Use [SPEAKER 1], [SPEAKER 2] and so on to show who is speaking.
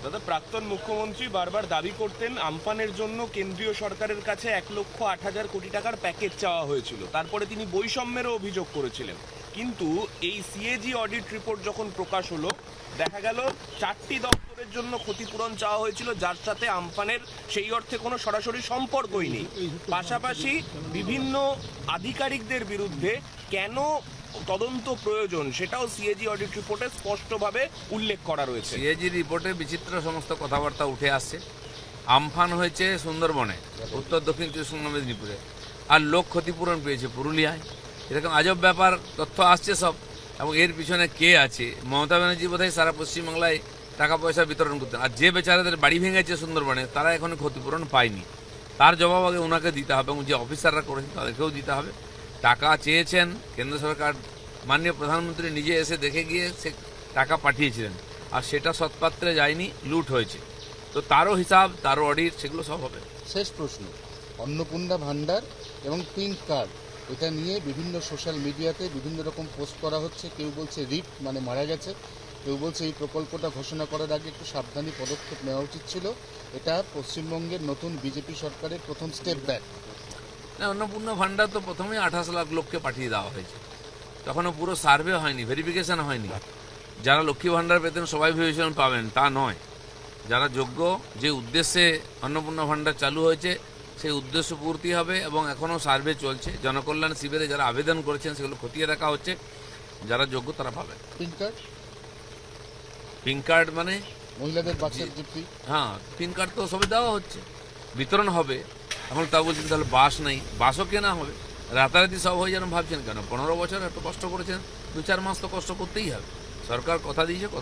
[SPEAKER 1] দাদা, প্রাক্তন মুখ্যমন্ত্রী বারবার দাবি করতেন আমফানের জন্য কেন্দ্রীয় সরকারের কাছে 1,08,000 কোটি টাকার প্যাকেজ চাওয়া হয়েছিল। তারপরে তিনি বৈষম্যেরও অভিযোগ করেছিলেন। কিন্তু এই সিএজি অডিট রিপোর্ট যখন প্রকাশ হলো, দেখা গেল 4টি দপ্তরের জন্য ক্ষতিপূরণ চাওয়া হয়েছিল, যার সাথে আমফানের সেই অর্থে কোনো সরাসরি সম্পর্কই নেই। পাশাপাশি বিভিন্ন আধিকারিকদের বিরুদ্ধে কেন তদন্ত প্রয়োজন সেটাও সিএজি অডিট রিপোর্টে স্পষ্টভাবে উল্লেখ করা রয়েছে।
[SPEAKER 2] সিএজি রিপোর্টে বিচিত্র সমস্ত কথাবার্তা উঠে আসছে। আমফান হয়েছে সুন্দরবনে, উত্তর দক্ষিণ 24 মেদিনীপুরে, আর লোক ক্ষতিপূরণ পেয়েছে পুরুলিয়ায়। এরকম আজব ব্যাপার তথ্য আসছে সব, এবং এর পিছনে কে আছে? মমতা ব্যানার্জি বোধহয় সারা পশ্চিমবাংলায় টাকা পয়সা বিতরণ করতে, আর যে বেচারাদের বাড়ি ভেঙেছে সুন্দরবনে তারা এখনো ক্ষতিপূরণ পায়নি। তার জবাব আগে ওনাকে দিতে হবে, এবং যে অফিসাররা করেছেন তাদেরকেও দিতে হবে। টাকা চেয়েছেন কেন্দ্র সরকার, মাননীয় প্রধানমন্ত্রী নিজে এসে দেখে গিয়ে সে টাকা পাঠিয়েছিলেন, আর সেটা সৎপাত্রে যায়নি, লুট হয়েছে। তো তারও হিসাব, তারও অডিট, সেগুলো সব হবে।
[SPEAKER 3] শেষ প্রশ্ন, অন্নপূর্ণা ভান্ডার এবং পিঙ্ক কার্ড, এটা নিয়ে বিভিন্ন সোশ্যাল মিডিয়াতে বিভিন্ন রকম পোস্ট করা হচ্ছে। কেউ বলছে রিট মানে মারা গেছে, কেউ বলছে এই প্রকল্পটা ঘোষণা করার আগে একটু সাবধানী পদক্ষেপ নেওয়া উচিত ছিল। এটা পশ্চিমবঙ্গের নতুন বিজেপি সরকারের প্রথম স্টেপ ব্যাক।
[SPEAKER 2] না, অন্নপূর্ণা ভান্ডার তো প্রথমেই 28 লাখ লোককে পাঠিয়ে দেওয়া হয়েছে, তখনও পুরো সার্ভে হয়নি, ভেরিফিকেশন হয়নি। যারা লক্ষ্মী ভান্ডার পেতেন সবাই ভেবেছিলেন পাবেন, তা নয়। যারা যোগ্য, যে উদ্দেশ্যে অন্নপূর্ণা ভান্ডার চালু হয়েছে সেই উদ্দেশ্য পূর্তি হবে, এবং এখনও সার্ভে চলছে। জনকল্যাণ শিবিরে যারা আবেদন করেছেন সেগুলো খতিয়ে দেখা হচ্ছে, যারা যোগ্য তারা পাবে।
[SPEAKER 3] পিঙ্ক কার্ড,
[SPEAKER 2] পিঙ্ক কার্ড মানে
[SPEAKER 3] মহিলাদের বাসের যে ফ্রি,
[SPEAKER 2] হ্যাঁ, পিঙ্ক কার্ড তো সবে দেওয়া হচ্ছে, বিতরণ হবে। এখন তা বলছেন তাহলে বাস নেই, বাসও কেনা হবে। রাতারাতি সব হয়ে যেন ভাবছেন কেন? 15 বছর এত কষ্ট করেছেন, 2-4 মাস তো কষ্ট করতেই হবে। সরকার কথা দিয়েছে, কথা